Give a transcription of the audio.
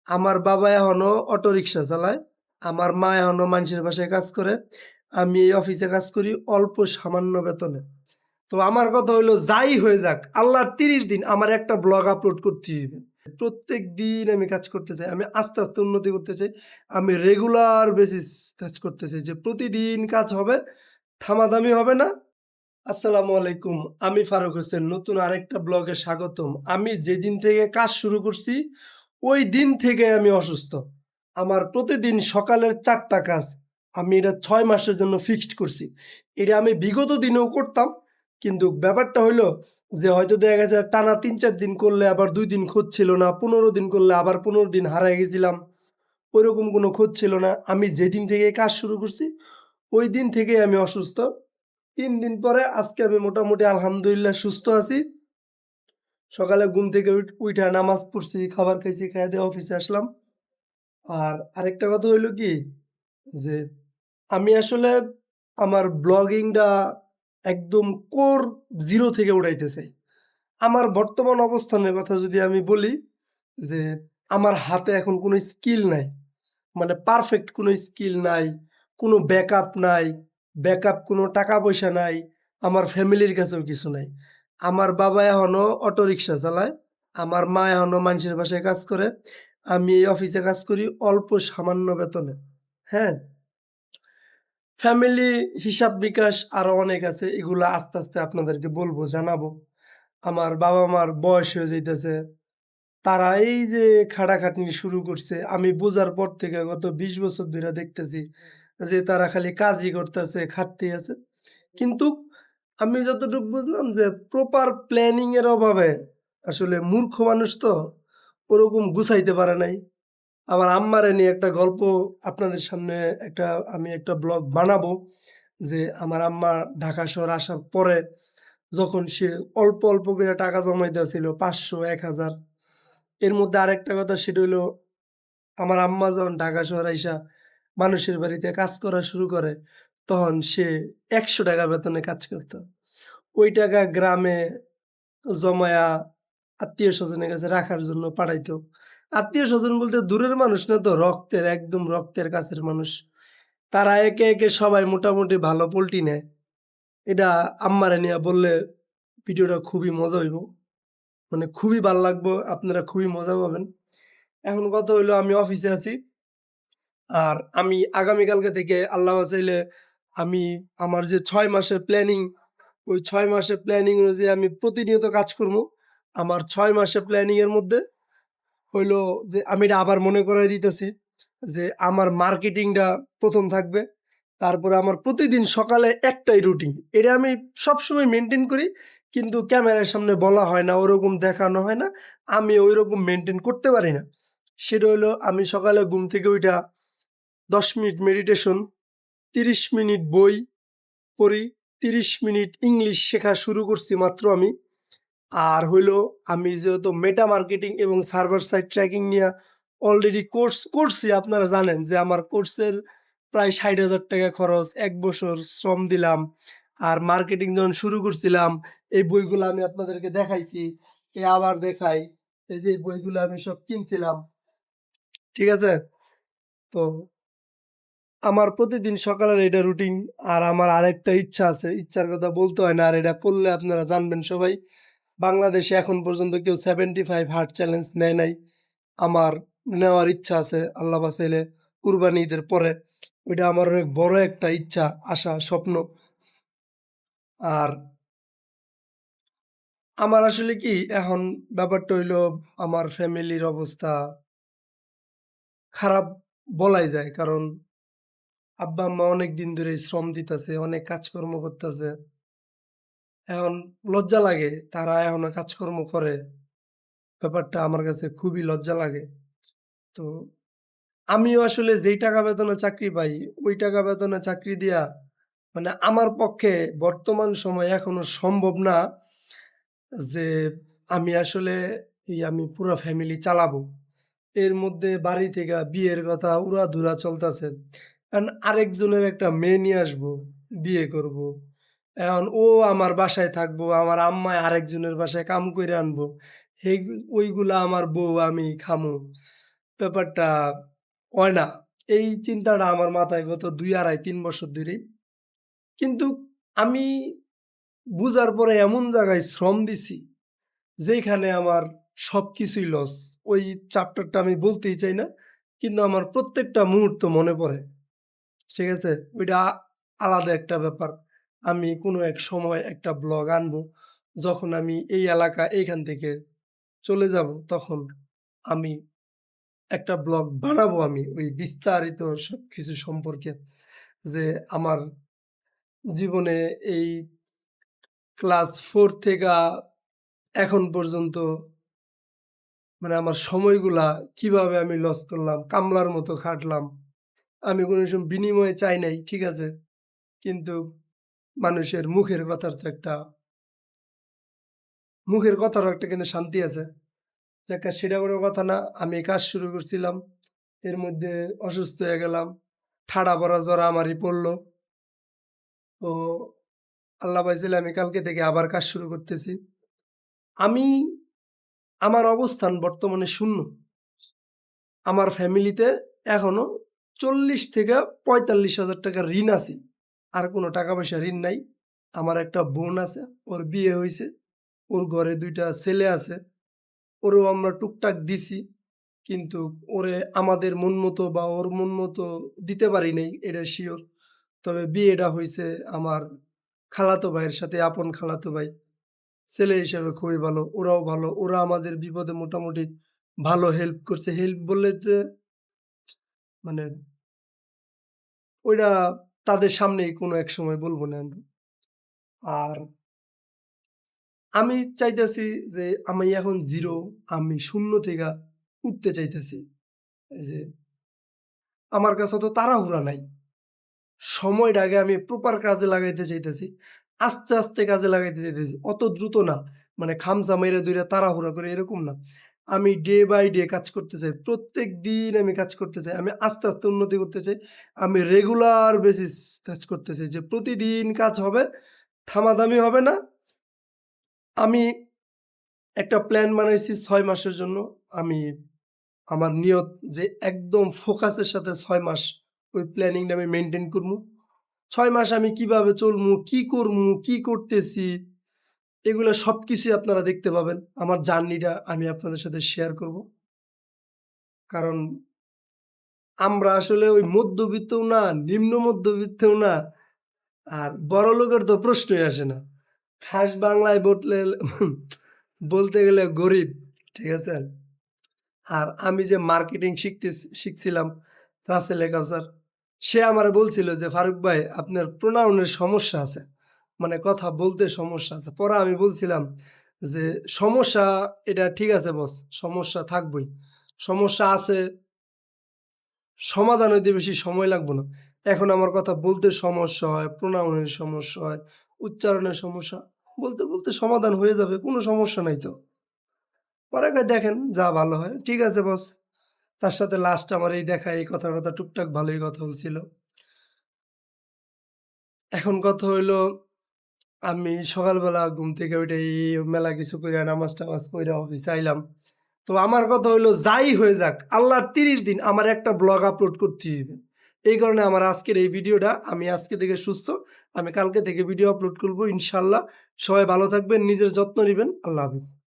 আমার বাবা এখনো অটোরিকশা চালায়। আমার মা এখনো মানুষের বাসায় কাজ করে। আমি এই অফিসে কাজ করি অল্প সামান্য বেতনে। তো আমার কথা হইলো যাই হয়ে যাক, আল্লাহর ৩০ দিন আমার একটা ব্লগ আপলোড করতেই হইবে। প্রত্যেকদিন আমি কাজ করতে চাই। আমি আস্তে, আস্তে উন্নতি করতে চাই। আমি রেগুলার বেসিস কাজ করতে চাই যে প্রতিদিন কাজ হবে, থামাথামি হবে না। আসসালামু আলাইকুম। আমি ফারুক হোসেন। নতুন আরেকটা ব্লগে স্বাগতম। আমি যেদিন থেকে কাজ শুরু করছি, ওই দিন থেকে আমি অসুস্থ। আমার প্রতিদিন সকালের ৪ টা কাজ। আমি এটা ৬ মাসের জন্য ফিক্সড করছি। এটা আমি বিগত দিনেও করতাম। কিন্তু ব্যাপারটা হইলো যে হয়তো দেখা গেছে টানা ৩-৪ দিন করলে আবার ২ দিন খোঁজ ছিল না। ১৫ দিন করলে আবার ১৫ দিন হারায় গেছিলাম। ওইরকম কোনো খোঁজ ছিল না। আমি যেদিন থেকে কাজ শুরু করছি, ওই দিন থেকেই আমি অসুস্থ। ৩ দিন পরে আজকে আমি মোটামুটি আলহামদুলিল্লাহ সুস্থ আছি। সকালে ঘুম থেকে উইঠা নামাজ পড়ছি, খাবার খাইছি, খাইয়া দিয়ে অফিসে আসলাম। আর আরেকটা কথা হইলো কি যে আমি আসলে আমার ব্লগিংটা একদম কোর 0 থেকে উঠাইতে চাই। আমার বর্তমান অবস্থানের কথা যদি আমি বলি যে আমার হাতে এখন কোনো স্কিল নাই। মানে পারফেক্ট কোনো স্কিল নাই, কোনো ব্যাকআপ নাই, ব্যাকআপ কোনো টাকা-পয়সা নাই, আমার ফ্যামিলির কাছেও কিছু নাই। আমার বাবা এখনো অটোরিকশা চালায়, আমার মা এখনো মানুষের বাসায় কাজ করে। আমি এই অফিসে কাজ করি অল্প সামান্য বেতনে। হ্যাঁ? ফ্যামিলি হিসাব-নিকাশ আরো অনেক আছে। এগুলা আস্তে, আস্তে আপনাদেরকে বলবো, জানাবো। আমার বাবা-মার বয়স হয়ে যাইতেছে। তারা এই যে খাটাখাটনি শুরু করছে, আমি বোঝার পর থেকে গত ২০ বছর ধইরা দেখতেছি যে তারা খালি কাজই করতেছে, খাটতেই আছে। কিন্তু আমি যতটুক বুঝলাম যে প্রপার প্ল্যানিং এর অভাবে আসলে মূর্খ মানুষ তো ওরকম গুছাইতে পারে নাই। আমার আম্মারে নিয়ে একটা গল্প আপনাদের সামনে একটা আমি একটা ব্লগ বানাবো যে আমার আম্মা ঢাকা শহর আসার পরে যখন সে অল্প, অল্প করে টাকা জমাইতেছিল ৫০০, ১,০০০ এর মধ্যে আরেকটা কথা সেটা হইলো আমার আম্মা যখন ঢাকা শহরে আইসা মানুষের বাড়িতে কাজ করা শুরু করে, তখন সে ৳১০০ বেতনে কাজ করত। ওই টাকা গ্রামে জমায়া আত্মীয়স্বজনের কাছে রাখার জন্য পাঠাইতো। আত্মীয়স্বজন বলতে দূরের মানুষ না তো, রক্তের, একদম রক্তের কাছের মানুষ। তারা একে, একে সবাই মোটামুটি ভালো পল্টি নেয়। এটা আম্মারে নিয়া বললে ভিডিওটা খুবই মজা হইব। মানে খুবই ভাল লাগবো, আপনারা খুবই মজা পাবেন। এখন কথা হইলো আমি অফিসে আছি। আর আমি আগামীকালকে থেকে আল্লাহ বাঁচাইলে আমি আমার যে ৬ মাসের প্ল্যানিং, ওই ৬ মাসের প্ল্যানিং অনুযায়ী আমি প্রতিনিয়ত কাজ করবো। আমার ৬ মাসের প্ল্যানিং এর মধ্যে হইলো যে আমি এটা আবার মনে করায় দিতেছি যে আমার মার্কেটিংটা ১ম থাকবে। তারপরে আমার প্রতিদিন সকালে একটাই রুটিন। এটা আমি সবসময় মেইনটেইন করি। কিন্তু ক্যামেরার সামনে বলা হয় না, ওরকম দেখানো হয় না। আমি ঐরকম মেইনটেইন করতে পারি না। সেটা হইলো আমি সকালে ঘুম থেকে উইঠা ১০ মিনিট মেডিটেশন, ৩০ মিনিট বই পড়ি, ৩০ মিনিট ইংলিশ শেখা শুরু করছি মাত্র আমি। আর হইলো আমি যেহেতু মেটা মার্কেটিং এবং সার্ভার সাইড ট্র্যাকিং নিয়া অলরেডি কোর্স করছি, আপনারা জানেন যে আমার কোর্সের প্রায় ৳৬০,০০০ খরচ, ১ বছর শ্রম দিলাম। আর মার্কেটিং যখন শুরু করছিলাম, এই বইগুলো আমি আপনাদেরকে দেখাইছি। আবার দেখাই। এই যে এই বইগুলো আমি সব কিনছিলাম। ঠিক আছে? তো আমার প্রতিদিন সকালের এটা রুটিন। আর আমার আরেকটা ইচ্ছা আছে। ইচ্ছার কথা বলতে হয় না। আর এটা করলে আপনারা জানবেন সবাই। বাংলাদেশে এখন পর্যন্ত কেউ 75 হার্ট চ্যালেঞ্জ নেয় নাই। আমার নেওয়ার ইচ্ছা আছে আল্লাহ বাঁচাইলে কুরবানি ঈদের পরে। ওইটা আমার অনেক বড় একটা ইচ্ছা, আশা, স্বপ্ন। আর আমার আসলে কি এখন ব্যাপারটা হইলো আমার ফ্যামিলির অবস্থা খারাপ বলাই যায়। কারণ আব্বা-আম্মা অনেকদিন ধরেই শ্রম দিতাছে, অনেক কাজকর্ম করতাছে। এখন লজ্জা লাগে তারা এখনো কাজকর্ম করে। ব্যাপারটা আমার কাছে খুবই লজ্জা লাগে। তো আমিও আসলে যেই টাকা বেতনে চাকরি পাই, ওই টাকা বেতনে চাকরি দিয়া মানে আমার পক্ষে বর্তমান সময়ে এখনো সম্ভব না যে আমি আসলে আমি পুরা ফ্যামিলি চালাবো। এর মধ্যে বাড়ি থেকে বিয়ের কথা উড়াধুরা চলতেছে। এখন আরেকজনের একটা মেয়ে নিয়ে আসবো, বিয়ে করব। এখন ও আমার বাসায় থাকবো, আমার আম্মায় আরেকজনের বাসায় কাম কইরা আনবো। ওইগুলা আমার বউ আমি খামু। ব্যাপারটা হয় না। এই চিন্তাটা আমার মাথায় গত ২, ২.৫, ৩ বছর ধরেই। কিন্তু আমি বুঝার পরে এমন জায়গায় শ্রম দিছি, যেখানে আমার সবকিছুই লস। ওই চ্যাপ্টারটা আমি বলতেই চাই না। কিন্তু আমার প্রত্যেকটা মুহূর্ত মনে পড়ে। ঠিক আছে? ওইটা আলাদা একটা ব্যাপার। আমি কোনো এক সময় একটা ব্লগ আনবো। যখন আমি এই এলাকা এইখান থেকে চলে যাবো, তখন আমি একটা ব্লগ বানাবো আমি ওই বিস্তারিত সবকিছু সম্পর্কে। যে আমার জীবনে এই ক্লাস 4 থেকে এখন পর্যন্ত মানে আমার সময়গুলা কিভাবে আমি লস করলাম, কামলার মতো খাটলাম। আমি কোনো সময় বিনিময়ে চাই নাই, ঠিক আছে? কিন্তু মানুষের মুখের কথারও একটা কিন্তু শান্তি আছে। যাক সেটা কোনো কথা না। আমি কাজ শুরু করছিলাম। এর মধ্যে অসুস্থ হয়ে গেলাম। ঠাডা পড়া জ্বর আমারই পড়লো। তো আল্লাহ বাঁচাইলে আমি কালকে থেকে আবার কাজ শুরু করতেছি। আমি আমার অবস্থান বর্তমানে শূন্য। আমার ফ্যামিলিতে এখনো ৪০ থেকে ৪৫,০০০ টাকা ঋণ আছে। আর কোনো টাকা পয়সা ঋণ নাই। আমার একটা বোন আছে, ওর বিয়ে হইছে। ওর ঘরে ২ টা ছেলে আছে। ওরেও আমরা টুকটাক দিছি। কিন্তু ওরে আমাদের মন মতো বা ওর মন মতো দিতে পারি নাই, এটা সিওর। তবে বিয়েটা হইছে আমার খালাতো ভাইয়ের সাথে, আপন খালাতো ভাই। ছেলে হিসেবে খুবই ভালো। ওরাও ভালো। ওরা আমাদের বিপদে মোটামুটি ভালো হেল্প করছে। হেল্প বললে যে মানে ওইটা তাদের সামনেই কোনো এক সময় বলব না আমি। আর আমি চাইতেছি যে আমি এখন 0, আমি শূন্য থেকে উঠতে চাইতেছি। যে আমার কাছে অত তাড়াহুড়া নাই। সময়টাকে আমি প্রপার কাজে লাগাইতে চাইতেছি। আস্তে, আস্তে কাজে লাগাইতে চাইতেছি। অত দ্রুত না। মানে খামচা মাইরা ধইরা তাড়াহুড়া করে এরকম না। আমি ডে বাই ডে কাজ করতে চাই। প্রত্যেকদিন আমি কাজ করতে চাই। আমি আস্তে, আস্তে উন্নতি করতে চাই। আমি রেগুলার বেসিস কাজ করতে চাই যে প্রতিদিন কাজ হবে, থামাথামি হবে না। আমি একটা প্ল্যান বানাইছি ৬ মাসের জন্য। আমি আমার নিয়ত যে একদম ফোকাসের সাথে ৬ মাস ওই প্ল্যানিংটা আমি মেইনটেইন করমু। ৬ মাস আমি কিভাবে চলমু, কি করমু, কি করতেছি, এগুলা সবকিছুই আপনারা দেখতে পাবেন। আমার জার্নিটা আমি আপনাদের সাথে শেয়ার করব। কারণ আমরা আসলে ওই মধ্যবিত্তও না, নিম্ন মধ্যবিত্তও না, আর বড়লোকের তো প্রশ্নই আসে না। খাস বাংলায় বলতে গেলে গরিব। ঠিক আছে? আর আমি যে মার্কেটিং শিখছিলাম রাসেল একাউসার, সে আমারে বলছিল যে, "ফারুক ভাই আপনার প্রোনাউনের সমস্যা আছে। মানে কথা বলতে সমস্যা আছে।" পরে আমি বলছিলাম যে, "সমস্যা এটা ঠিক আছে বস, সমস্যা থাকবই। সমস্যা আছে, সমাধান হইতে বেশি সময় লাগবে না। এখন আমার কথা বলতে সমস্যা হয়, প্রোনাউনের সমস্যা হয়, উচ্চারণের সমস্যা। বলতে, বলতে সমাধান হয়ে যাবে, কোনো সমস্যা নাই তো।" পরে কয়, "দেখেন যা ভালো হয়।" ঠিক আছে বস। তার সাথে লাস্ট আমার এই দেখা, এই কথা-টথা টুকটাক ভালোই কথা হইছিল। এখন কথা হইলো আমি সকালবেলা ঘুম থেকে উঠে মেলা কিছু কইরা নামাজ-টামাজ পইড়া অফিসে আইলাম। তো আমার কথা হইলো যাই হয়ে যাক, আল্লাহর ৩০ দিন আমার একটা ব্লগ আপলোড করতেই হইবে। এই কারণে আমার আজকের এই ভিডিওটা, আমি আজকে থেকে সুস্থ। আমি কালকে থেকে ভিডিও আপলোড করব ইনশাআল্লাহ। সবাই ভালো থাকবেন, নিজের যত্ন নিবেন। আল্লাহ হাফেজ।